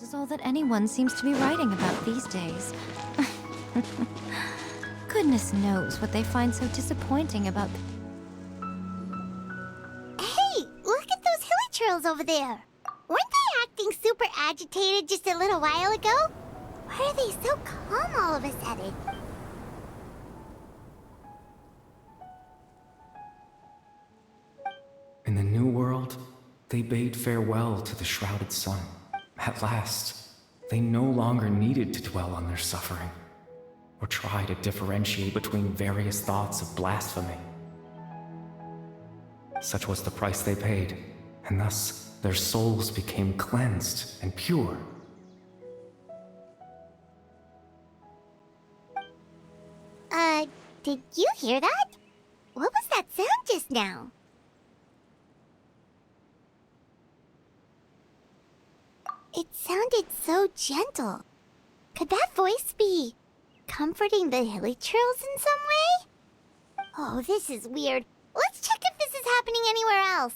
is all that anyone seems to be writing about these days. Goodness knows what they find so disappointing about... Hey, look at those hilly churls over there. Weren't they acting super agitated just a little while ago? Why are they so calm all of a sudden? In the new world, they bade farewell to the shrouded sun. At last, they no longer needed to dwell on their suffering, or try to differentiate between various thoughts of blasphemy. Such was the price they paid, and thus their souls became cleansed and pure. Did you hear that? What was that sound just now? It sounded so gentle. Could that voice be comforting the hilly churls in some way? Oh, this is weird. Let's check if this is happening anywhere else.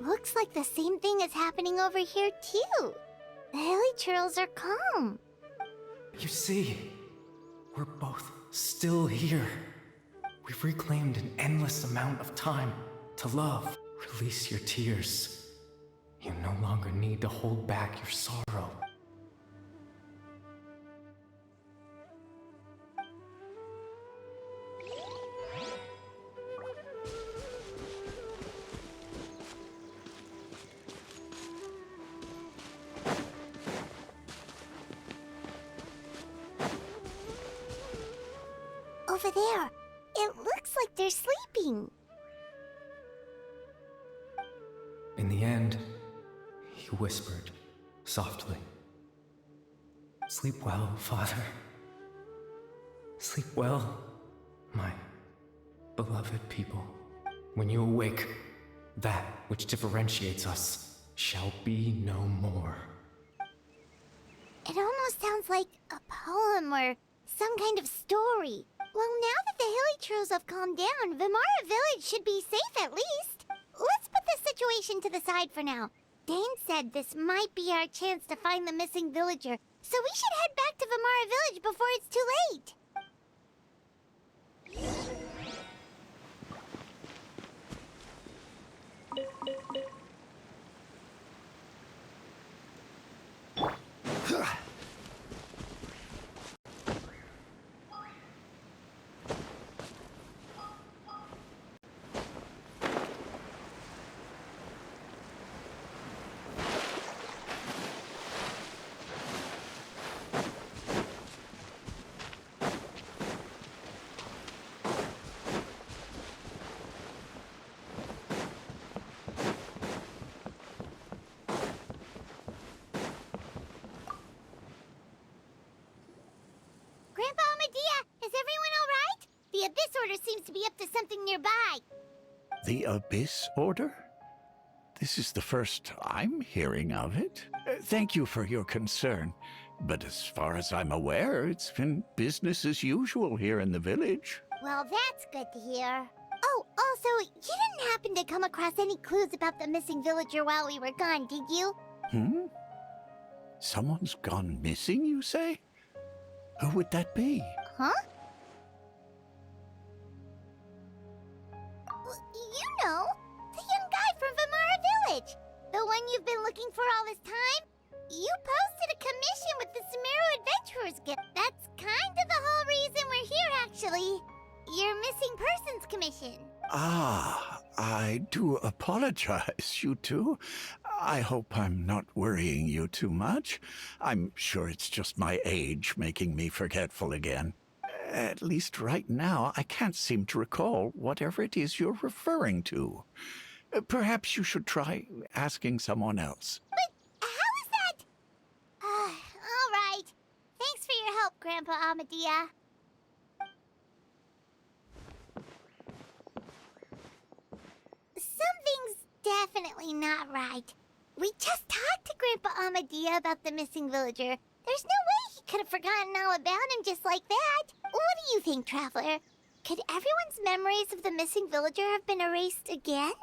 Looks like the same thing is happening over here, too. The hilly churls are calm. You see, we're both still here. We've reclaimed an endless amount of time to love. Release your tears. You no longer need to hold back your sorrow. Over there, it looks like they're sleeping. In the end, he whispered softly, "Sleep well, Father. Sleep well, my beloved people. When you awake, that which differentiates us shall be no more." It almost sounds like a poem or some kind of story. Well, now that the hilly churls have calmed down, Vimara Village should be safe at least. Let's put this situation to the side for now. Dane said this might be our chance to find the missing villager, so we should head back to Vimara Village before it's too late. Grandpa Medea, is everyone all right? The Abyss Order seems to be up to something nearby. The Abyss Order? This is the first I'm hearing of it. Thank you for your concern, but as far as I'm aware, it's been business as usual here in the village. Well, that's good to hear. Oh, also, you didn't happen to come across any clues about the missing villager while we were gone, did you? Someone's gone missing, you say? Who would that be? Huh? Well, you know, the young guy from Vimara Village. The one you've been looking for all this time. You posted a commission with the Sumeru Adventurers Guild. That's kind of the whole reason we're here, actually. Your missing persons commission. Ah, I do apologize, you two. I hope I'm not worrying you too much. I'm sure it's just my age making me forgetful again. At least right now, I can't seem to recall whatever it is you're referring to. Perhaps you should try asking someone else. But how is that? All right. Grandpa Amadia. Something's definitely not right. We just talked to Grandpa Amadia about the missing villager. There's no way he could have forgotten all about him just like that. What do you think, Traveler? Could everyone's memories of the missing villager have been erased again?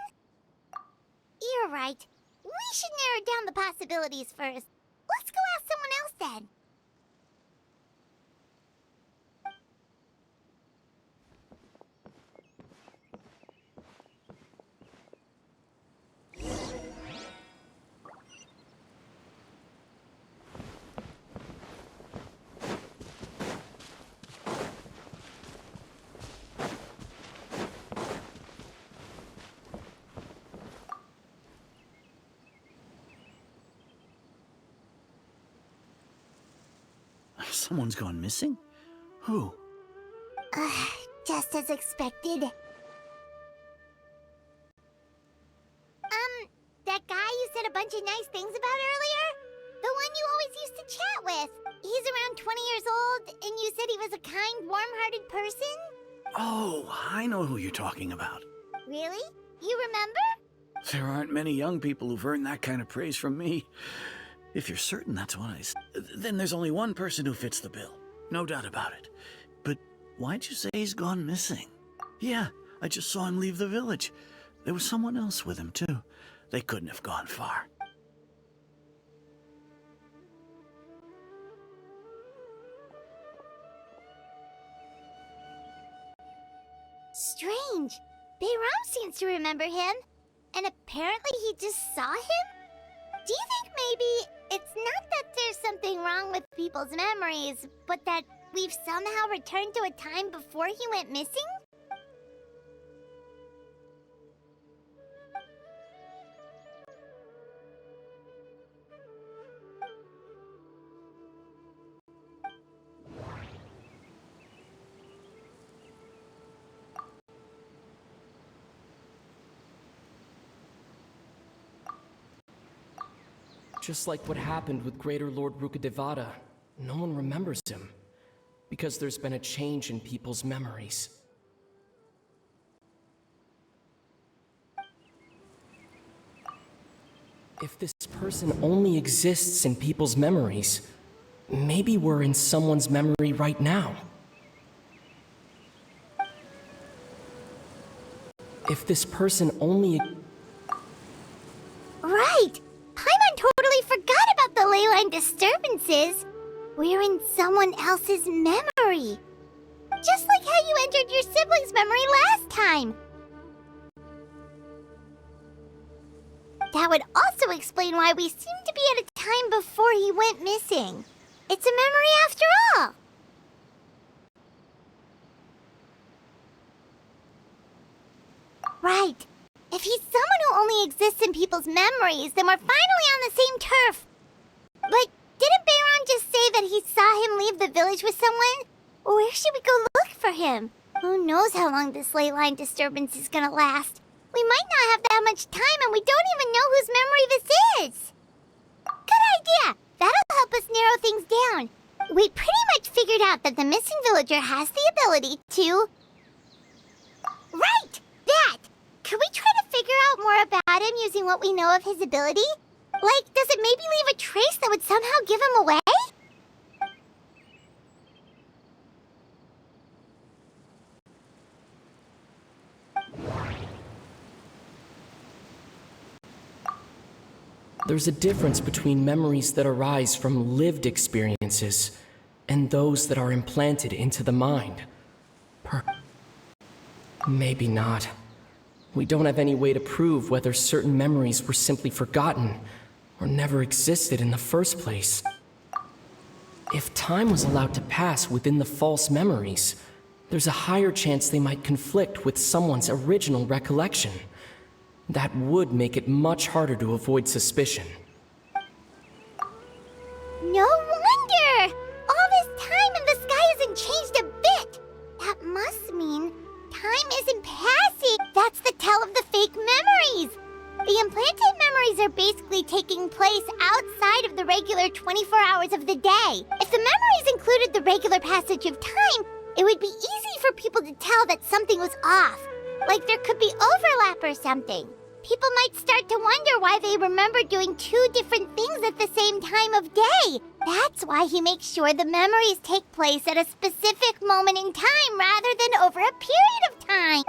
You're right. We should narrow down the possibilities first. Let's go ask someone else then. Someone's gone missing? Who? Just as expected. That guy you said a bunch of nice things about earlier? The one you always used to chat with. He's around 20 years old, and you said he was a kind, warm-hearted person? Oh, I know who you're talking about. Really? You remember? There aren't many young people who've earned that kind of praise from me. If you're certain that's what I said, then there's only one person who fits the bill. No doubt about it. But why'd you say he's gone missing? Yeah, I just saw him leave the village. There was someone else with him, too. They couldn't have gone far. Strange. Bayram seems to remember him. And apparently he just saw him? Do you think maybe it's not that there's something wrong with people's memories, but that we've somehow returned to a time before he went missing? Just like what happened with Greater Lord Rukadevada, no one remembers him, because there's been a change in people's memories. If this person only exists in people's memories, maybe we're in someone's memory right now. If this person only... Right! Paimon totally forgot about the ley line disturbances. We're in someone else's memory. Just like how you entered your sibling's memory last time. That would also explain why we seem to be at a time before he went missing. It's a memory after all. Right. If he's someone who only exists in people's memories, then we're finally on the same turf. But didn't Bayron just say that he saw him leave the village with someone? Where should we go look for him? Who knows how long this ley line disturbance is gonna last? We might not have that much time, and we don't even know whose memory this is. Good idea! That'll help us narrow things down. We pretty much figured out that the missing villager has the ability to... Right! That! Could we try to figure out more about him using what we know of his ability? Like, does it maybe leave a trace that would somehow give him away? There's a difference between memories that arise from lived experiences and those that are implanted into the mind. Maybe not. We don't have any way to prove whether certain memories were simply forgotten or never existed in the first place. If time was allowed to pass within the false memories, there's a higher chance they might conflict with someone's original recollection. That would make it much harder to avoid suspicion. No wonder! All this time and the sky hasn't changed a bit! That must mean time isn't passing! That's the tell of the fake memories! The implanted memories are basically taking place outside of the regular 24 hours of the day. If the memories included the regular passage of time, it would be easy for people to tell that something was off. Like there could be overlap or something. People might start to wonder why they remember doing two different things at the same time of day. That's why he makes sure the memories take place at a specific moment in time rather than over a period of time.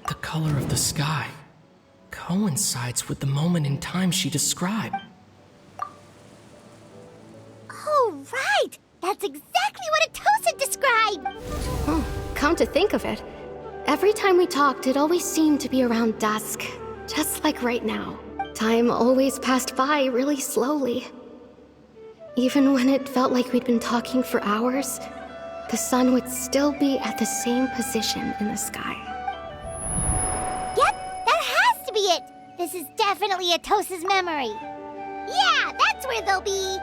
The color of the sky coincides with the moment in time she described. Oh, right! That's exactly what Atosa described! Oh, come to think of it, every time we talked, it always seemed to be around dusk. Just like right now. Time always passed by really slowly. Even when it felt like we'd been talking for hours, the sun would still be at the same position in the sky. Yep, that has to be it! This is definitely Atosa's memory. Yeah, that's where they'll be!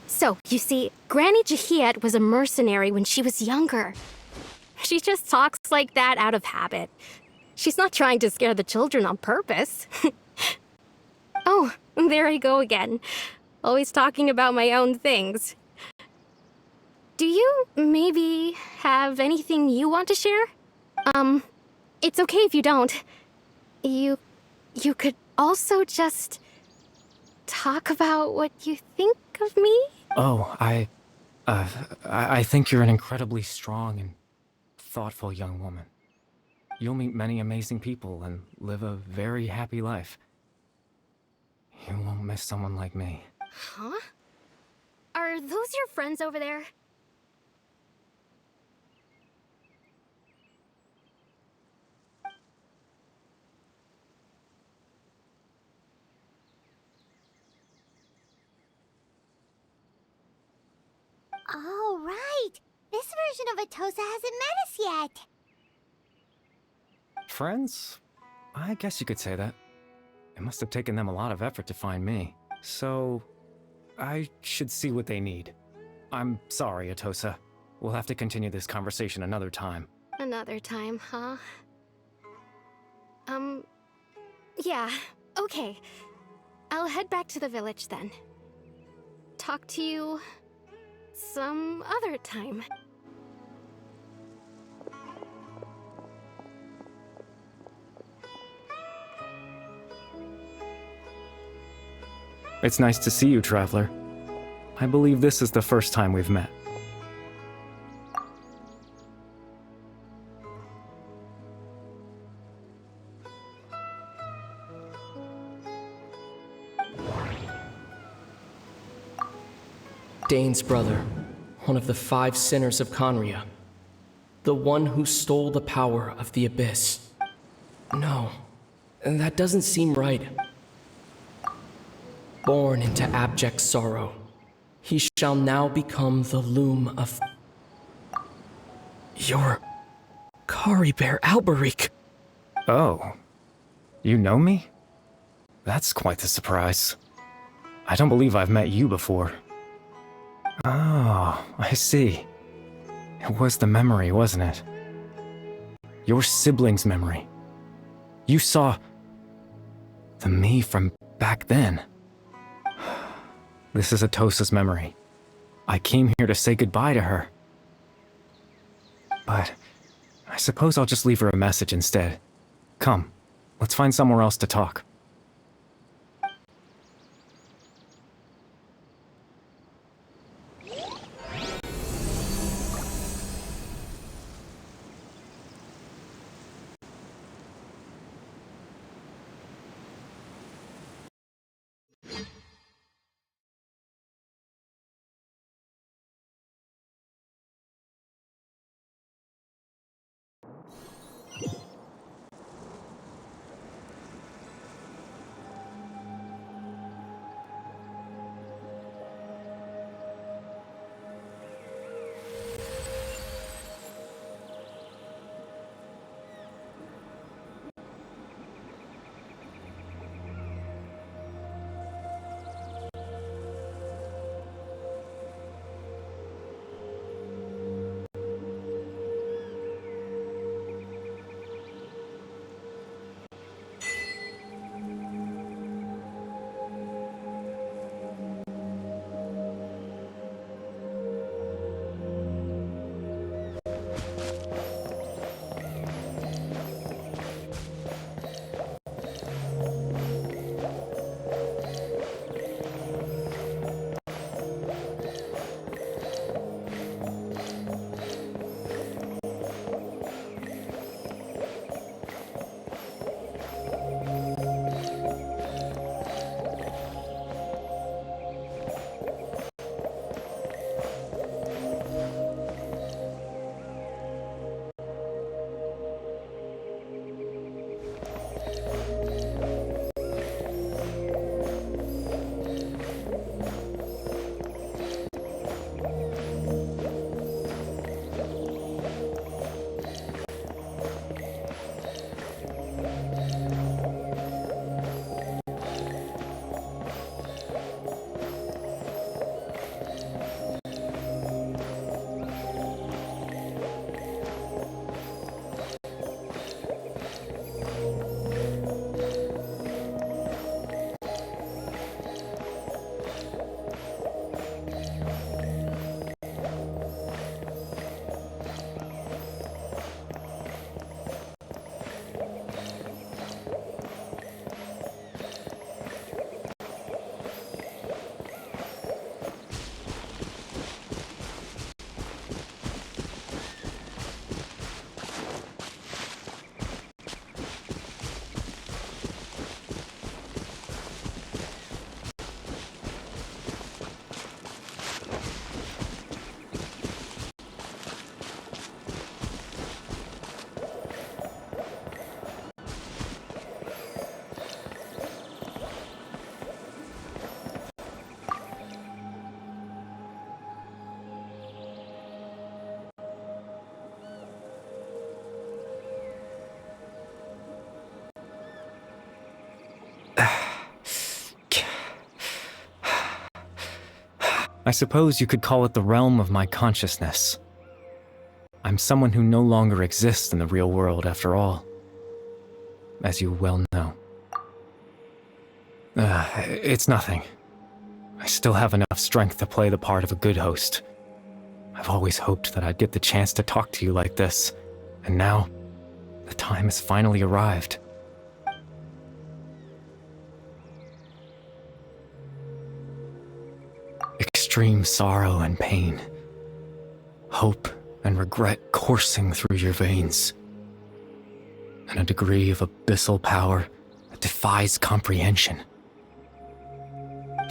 So, you see, Granny Jahiet was a mercenary when she was younger. She just talks like that out of habit. She's not trying to scare the children on purpose. Oh, there I go again. Always talking about my own things. Do you maybe have anything you want to share? It's okay if you don't. You could also just talk about what you think of me? Oh, I think you're an incredibly strong and thoughtful young woman. You'll meet many amazing people and live a very happy life. You won't miss someone like me. Huh? Are those your friends over there? Oh, right! This version of Atosa hasn't met us yet! Friends? I guess you could say that. It must have taken them a lot of effort to find me. So, I should see what they need. I'm sorry, Atosa. We'll have to continue this conversation another time. Another time, huh? Yeah, okay. I'll head back to the village then. Talk to you some other time. It's nice to see you, Traveler. I believe this is the first time we've met. Dane's brother, one of the 5 sinners of Conria. The one who stole the power of the Abyss. No, that doesn't seem right. Born into abject sorrow, he shall now become the loom of... You're... Caribert Alberic. Oh. You know me? That's quite the surprise. I don't believe I've met you before. Oh, I see. It was the memory, wasn't it? Your sibling's memory. You saw... the me from back then. This is Atosa's memory. I came here to say goodbye to her. But I suppose I'll just leave her a message instead. Come, let's find somewhere else to talk. I suppose you could call it the realm of my consciousness. I'm someone who no longer exists in the real world after all, as you well know. It's nothing. I still have enough strength to play the part of a good host. I've always hoped that I'd get the chance to talk to you like this, and now, the time has finally arrived. Extreme sorrow and pain, hope and regret coursing through your veins, and a degree of abyssal power that defies comprehension.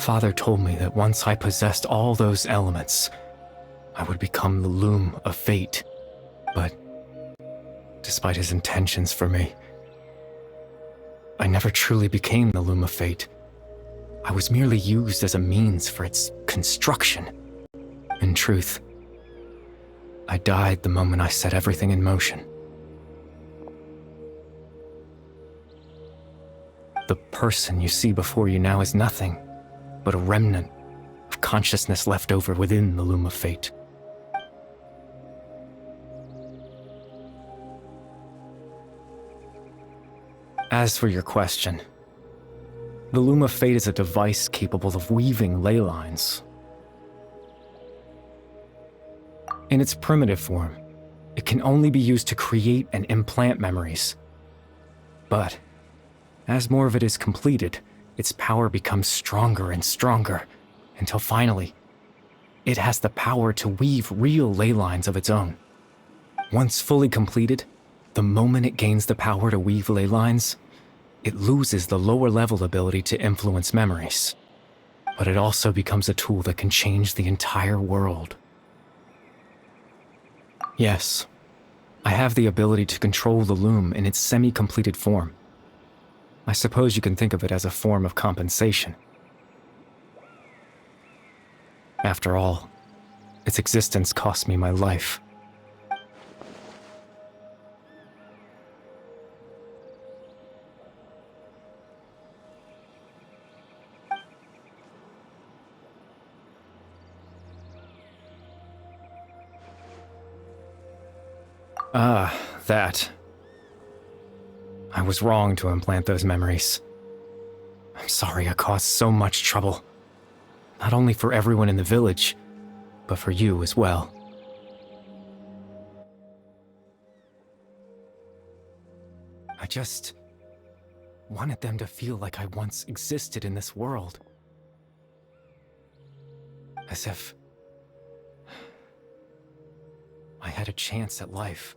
Father told me that once I possessed all those elements, I would become the loom of fate. But despite his intentions for me, I never truly became the loom of fate. I was merely used as a means for its construction. In truth, I died the moment I set everything in motion. The person you see before you now is nothing but a remnant of consciousness left over within the loom of fate. As for your question, the loom of fate is a device capable of weaving ley lines. In its primitive form, it can only be used to create and implant memories. But as more of it is completed, its power becomes stronger and stronger, until finally, it has the power to weave real ley lines of its own. Once fully completed, the moment it gains the power to weave ley lines, it loses the lower-level ability to influence memories. But it also becomes a tool that can change the entire world. Yes, I have the ability to control the loom in its semi-completed form. I suppose you can think of it as a form of compensation. After all, its existence cost me my life. That. I was wrong to implant those memories. I'm sorry I caused so much trouble. Not only for everyone in the village, but for you as well. I just wanted them to feel like I once existed in this world. As if I had a chance at life.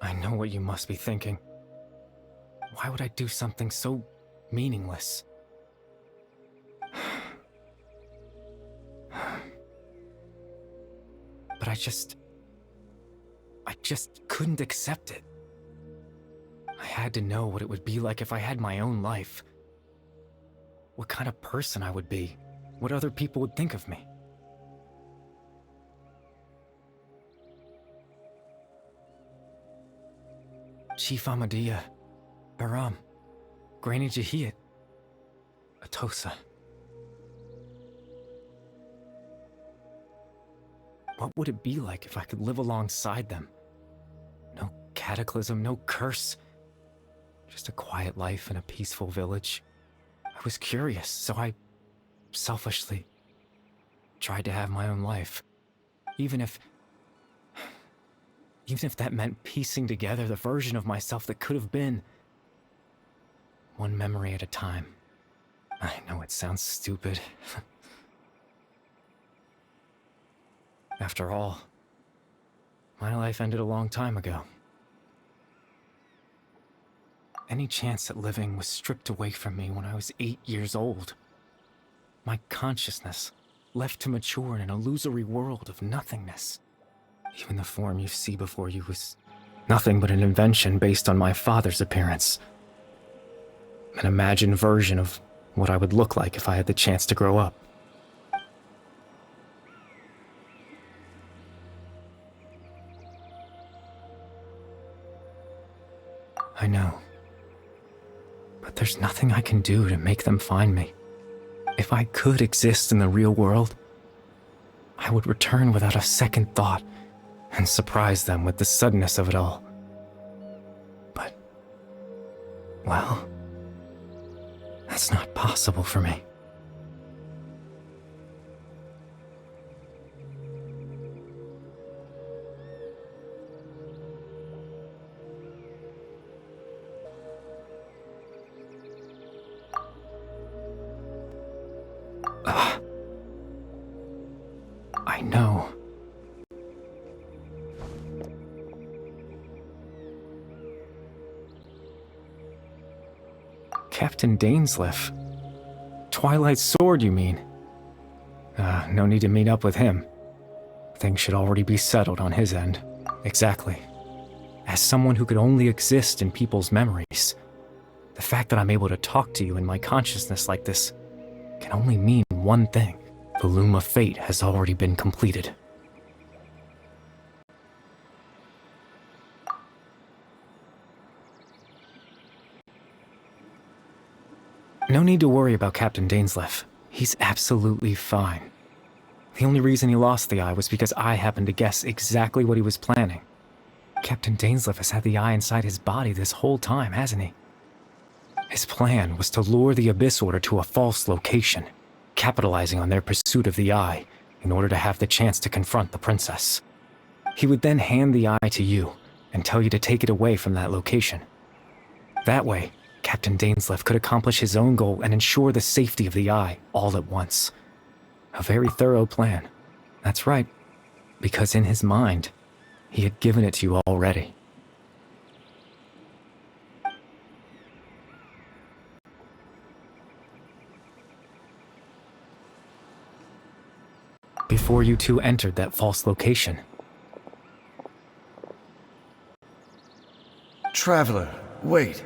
I know what you must be thinking. Why would I do something so meaningless? But I just couldn't accept it. I had to know what it would be like if I had my own life. What kind of person I would be. What other people would think of me. Chief Ahmadiyya, Baram, Granny Jahiyat, Atosa. What would it be like if I could live alongside them? No cataclysm, no curse. Just a quiet life in a peaceful village. I was curious, so I selfishly tried to have my own life. Even if that meant piecing together the version of myself that could have been. One memory at a time. I know it sounds stupid. After all, my life ended a long time ago. Any chance at living was stripped away from me when I was 8 years old. My consciousness left to mature in an illusory world of nothingness. Even the form you see before you was nothing but an invention based on my father's appearance. An imagined version of what I would look like if I had the chance to grow up. I know. But there's nothing I can do to make them find me. If I could exist in the real world, I would return without a second thought and surprise them with the suddenness of it all. But, well, that's not possible for me. I know. Captain Dainsleif. Twilight Sword, you mean? No need to meet up with him. Things should already be settled on his end. Exactly. As someone who could only exist in people's memories, the fact that I'm able to talk to you in my consciousness like this can only mean one thing. The Loom of Fate has already been completed. No need to worry about Captain Dainsleif. He's absolutely fine. The only reason he lost the eye was because I happened to guess exactly what he was planning. Captain Dainsleif has had the eye inside his body this whole time, hasn't he? His plan was to lure the Abyss Order to a false location, capitalizing on their pursuit of the eye in order to have the chance to confront the princess. He would then hand the eye to you and tell you to take it away from that location. That way, Captain Dainsleif could accomplish his own goal and ensure the safety of the eye all at once. A very thorough plan. That's right, because in his mind, he had given it to you already. Before you two entered that false location. Traveler, wait.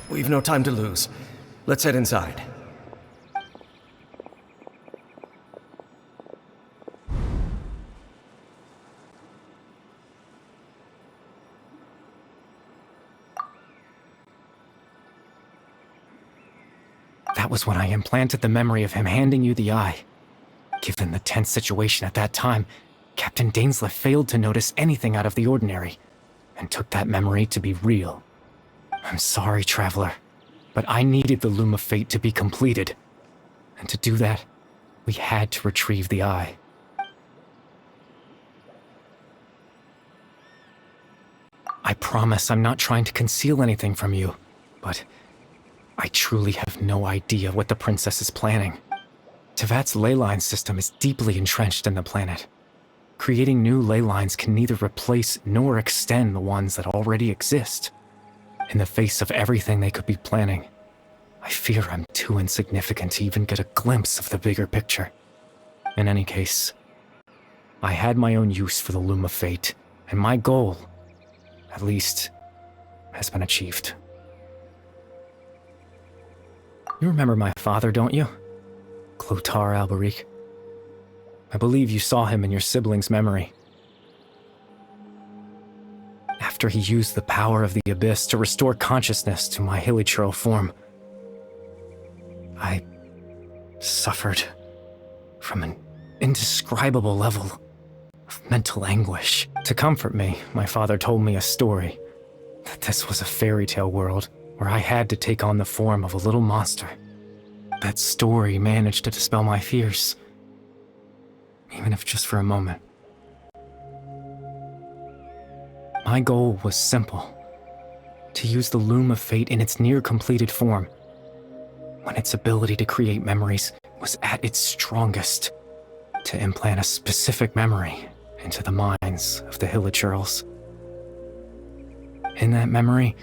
We've no time to lose. Let's head inside. That was when I implanted the memory of him handing you the eye. Given the tense situation at that time, Captain Dainsleif failed to notice anything out of the ordinary, and took that memory to be real. I'm sorry, Traveler, but I needed the Loom of Fate to be completed. And to do that, we had to retrieve the eye. I promise I'm not trying to conceal anything from you, but I truly have no idea what the princess is planning. Tevat's ley line system is deeply entrenched in the planet. Creating new ley lines can neither replace nor extend the ones that already exist. In the face of everything they could be planning, I fear I'm too insignificant to even get a glimpse of the bigger picture. In any case, I had my own use for the Loom of Fate, and my goal, at least, has been achieved. You remember my father, don't you? Clotar Alberic. I believe you saw him in your sibling's memory. After he used the power of the Abyss to restore consciousness to my hilichurl form, I suffered from an indescribable level of mental anguish. To comfort me, my father told me a story, that this was a fairy tale world where I had to take on the form of a little monster. That story managed to dispel my fears, even if just for a moment. My goal was simple: to use the Loom of Fate in its near-completed form, when its ability to create memories was at its strongest, to implant a specific memory into the minds of the hilichurls. In that memory,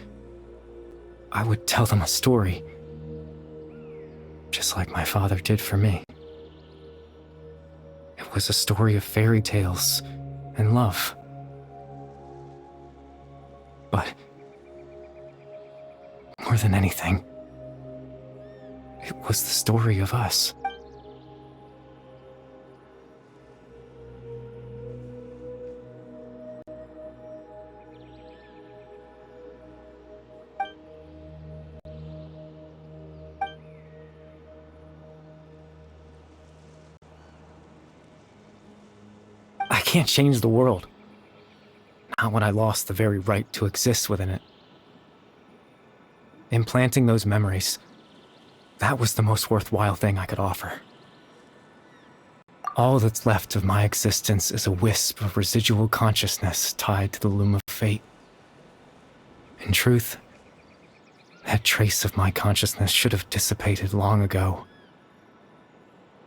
I would tell them a story, just like my father did for me. It was a story of fairy tales and love. But More than anything, it was the story of us. I can't change the world. Not when I lost the very right to exist within it. Implanting those memories, that was the most worthwhile thing I could offer. All that's left of my existence is a wisp of residual consciousness tied to the loom of fate. In truth, that trace of my consciousness should have dissipated long ago.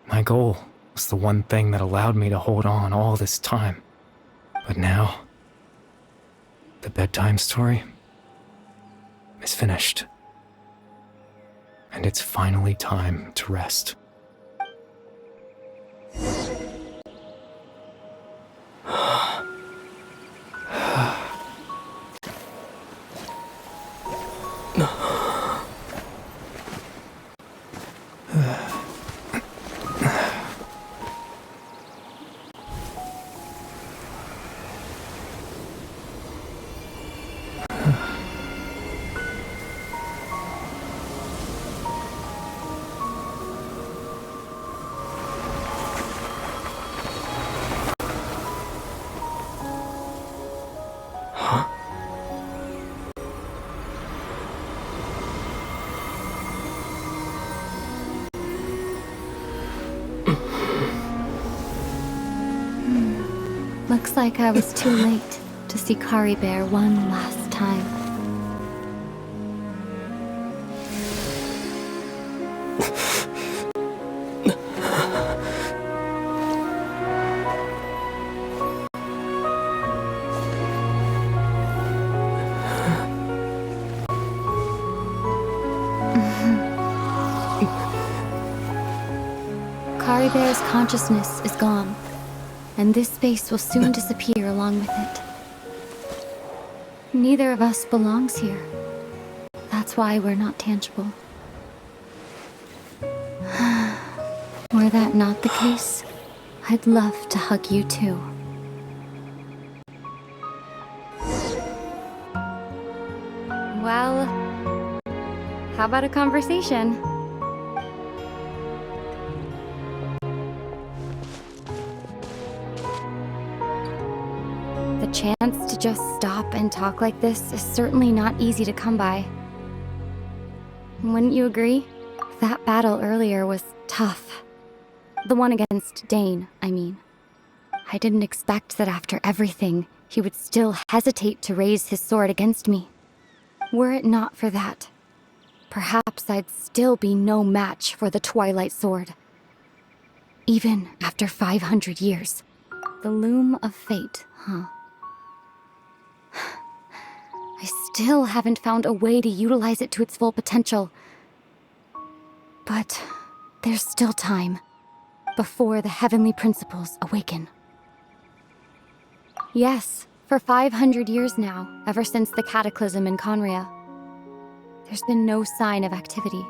My goal was the one thing that allowed me to hold on all this time. But now, the bedtime story is finished. And it's finally time to rest. Looks like I was too late to see Kari Bear one last time. Kari Bear's consciousness is gone, and this space will soon disappear along with it. Neither of us belongs here. That's why we're not tangible. Were that not the case, I'd love to hug you too. Well, how about a conversation? The chance to just stop and talk like this is certainly not easy to come by. Wouldn't you agree? That battle earlier was tough. The one against Dane, I mean. I didn't expect that after everything, he would still hesitate to raise his sword against me. Were it not for that, perhaps I'd still be no match for the Twilight Sword. Even after 500 years. The loom of fate, huh? I still haven't found a way to utilize it to its full potential. But there's still time, before the heavenly principles awaken. Yes, for 500 years now, ever since the cataclysm in Conria, there's been no sign of activity.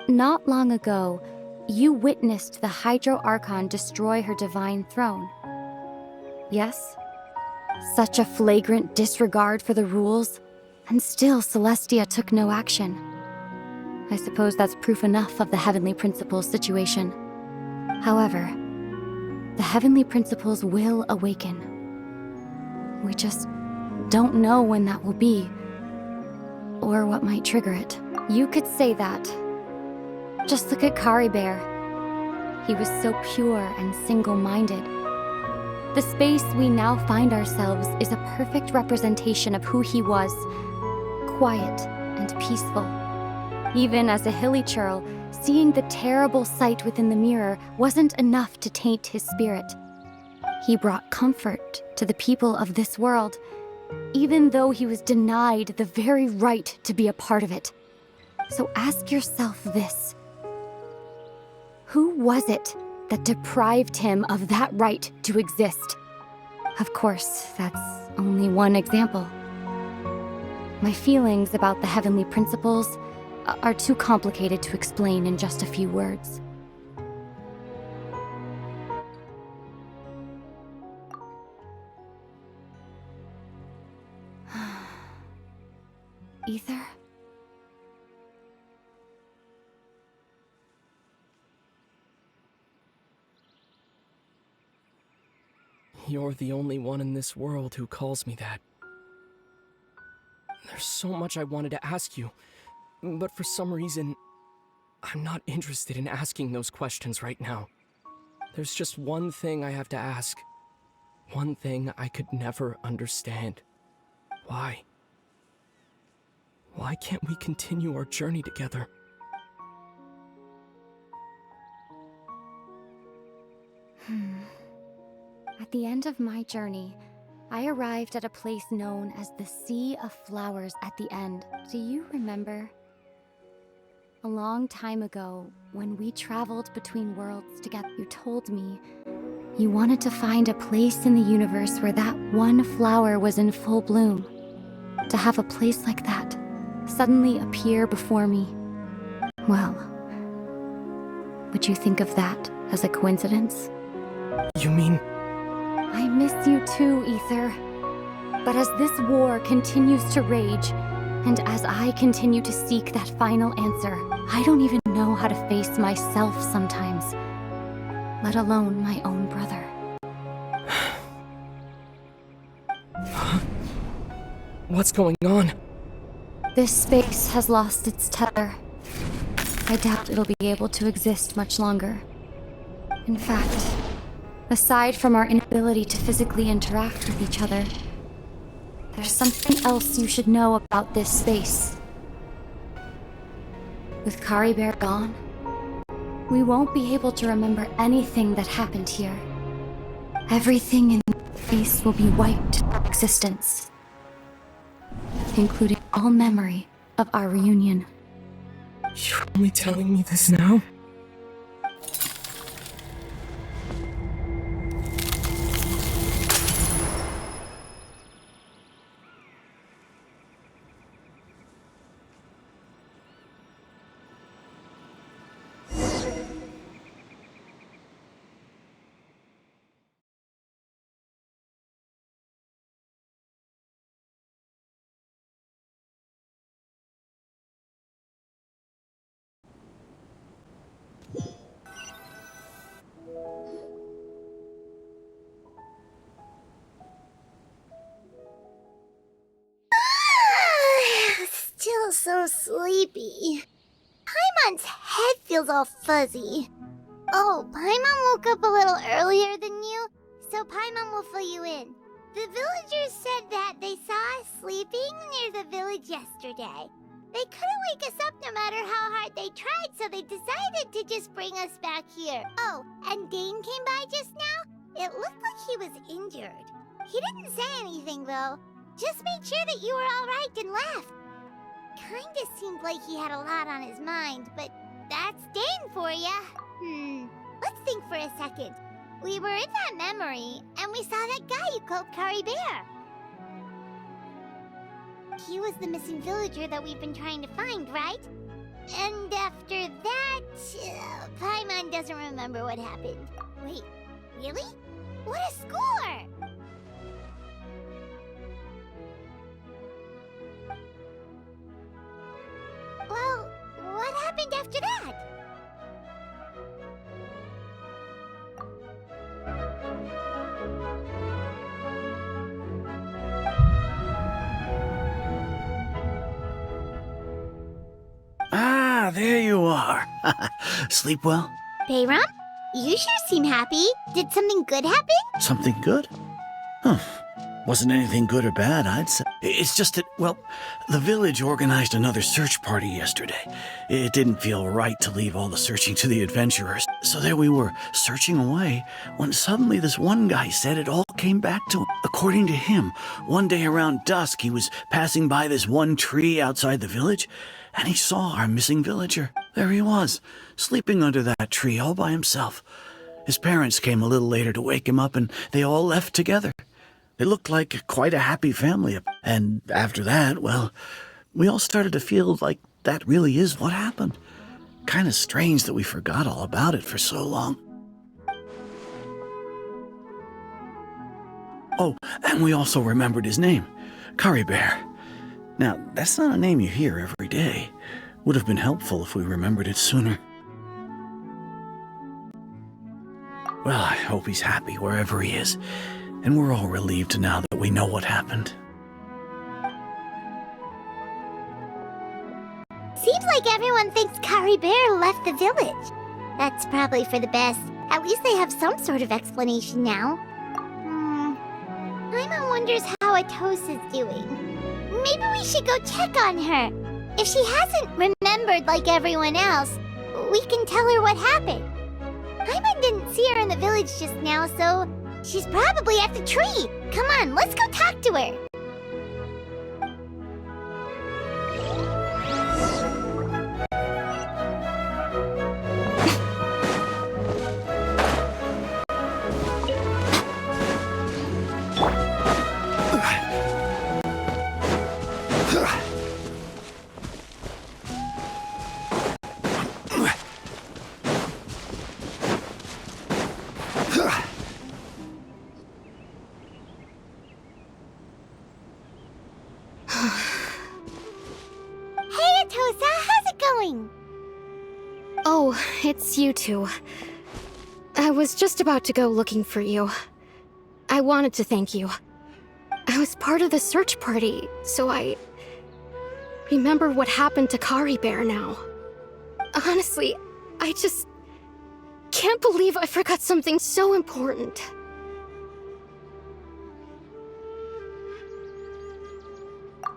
Not long ago, you witnessed the Hydro Archon destroy her divine throne. Yes? Such a flagrant disregard for the rules, and still Celestia took no action. I suppose that's proof enough of the Heavenly Principles situation. However, the Heavenly Principles will awaken. We just don't know when that will be, or what might trigger it. You could say that. Just look at Kari Bear. He was so pure and single-minded. The space we now find ourselves is a perfect representation of who he was. Quiet and peaceful. Even as a hilly churl, seeing the terrible sight within the mirror wasn't enough to taint his spirit. He brought comfort to the people of this world, even though he was denied the very right to be a part of it. So ask yourself this. Who was it that deprived him of that right to exist? Of course, that's only one example. My feelings about the heavenly principles are too complicated to explain in just a few words. Ether? You're the only one in this world who calls me that. There's so much I wanted to ask you, but for some reason, I'm not interested in asking those questions right now. There's just one thing I have to ask. One thing I could never understand. Why? Why can't we continue our journey together? At the end of my journey, I arrived at a place known as the Sea of Flowers at the end. Do you remember? A long time ago, when we traveled between worlds together, you told me you wanted to find a place in the universe where that one flower was in full bloom. To have a place like that suddenly appear before me. Well, would you think of that as a coincidence? You mean... I miss you too, Ether. But as this war continues to rage, and as I continue to seek that final answer, I don't even know how to face myself sometimes, let alone my own brother. What's going on? This space has lost its tether. I doubt it'll be able to exist much longer. In fact, aside from our inability to physically interact with each other, there's something else you should know about this space. With Kari Bear gone, we won't be able to remember anything that happened here. Everything in this space will be wiped from existence, including all memory of our reunion. You're only telling me this now? Still so sleepy. Paimon's head feels all fuzzy. Oh, Paimon woke up a little earlier than you, so Paimon will fill you in. The villagers said that they saw us sleeping near the village yesterday. They couldn't wake us up no matter how hard they tried, so they decided to just bring us back here. Oh, and Dane came by just now. It looked like he was injured. He didn't say anything, though. Just made sure that you were all right and left. Kinda seemed like he had a lot on his mind, but that's Dane for ya. Let's think for a second. We were in that memory, and we saw that guy you called Kari Bear. He was the missing villager that we've been trying to find, right? And after that, Paimon doesn't remember what happened. Wait, really? What a score! Well, what happened after that? Ah, there you are. Sleep well? Bayram? You sure seem happy. Did something good happen? Something good? Huh. Wasn't anything good or bad, I'd say. It's just that, well, the village organized another search party yesterday. It didn't feel right to leave all the searching to the adventurers. So there we were, searching away, when suddenly this one guy said it all came back to him. According to him, one day around dusk, he was passing by this one tree outside the village, and he saw our missing villager. There he was, sleeping under that tree all by himself. His parents came a little later to wake him up, and they all left together. They looked like quite a happy family. And after that, well, we all started to feel like that really is what happened. Kind of strange that we forgot all about it for so long. Oh, and we also remembered his name, Curry Bear. Now, that's not a name you hear every day. Would have been helpful if we remembered it sooner. Well, I hope he's happy wherever he is, and we're all relieved now that we know what happened. Seems like everyone thinks Curry Bear left the village. That's probably for the best. At least they have some sort of explanation now. Paimon wonders how Atosa's doing. Maybe we should go check on her. If she hasn't remembered like everyone else, we can tell her what happened. Paimon didn't see her in the village just now, so she's probably at the tree. Come on, let's go talk to her. Hey, Atosa, how's it going? Oh, it's you two. I was just about to go looking for you. I wanted to thank you. I was part of the search party, so I remember what happened to Curry Bear now. Honestly, I just can't believe I forgot something so important.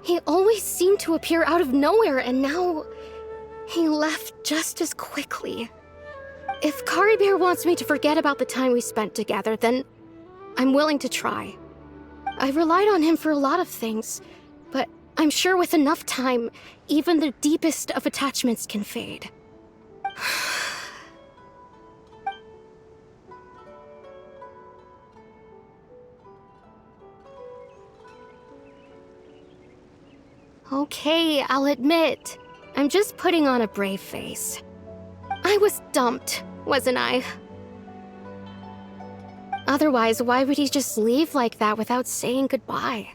He always seemed to appear out of nowhere, and now he left just as quickly. If Curry Bear wants me to forget about the time we spent together, then I'm willing to try. I relied on him for a lot of things, but I'm sure with enough time, even the deepest of attachments can fade. Okay, I'll admit, I'm just putting on a brave face. I was dumped, wasn't I? Otherwise, why would he just leave like that without saying goodbye?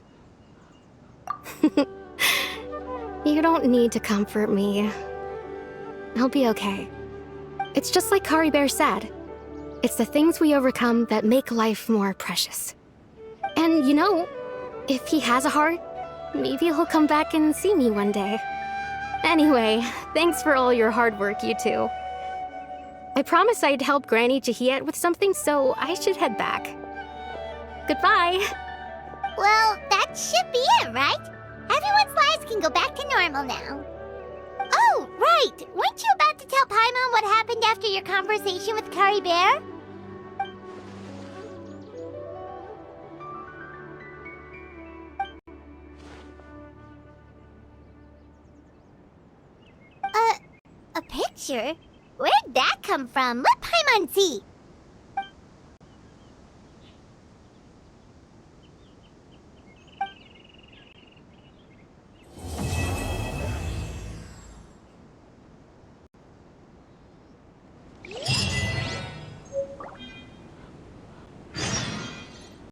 You don't need to comfort me. I'll be okay. It's just like Curry Bear said. It's the things we overcome that make life more precious. And you know, if he has a heart, maybe he'll come back and see me one day. Anyway, thanks for all your hard work, you two. I promised I'd help Granny Jahiet with something, so I should head back. Goodbye! Well, that should be it, right? Everyone's lives can go back to normal now. Oh, right! Weren't you about to tell Paimon what happened after your conversation with Curry Bear? A picture? Where'd that come from? Let Paimon see.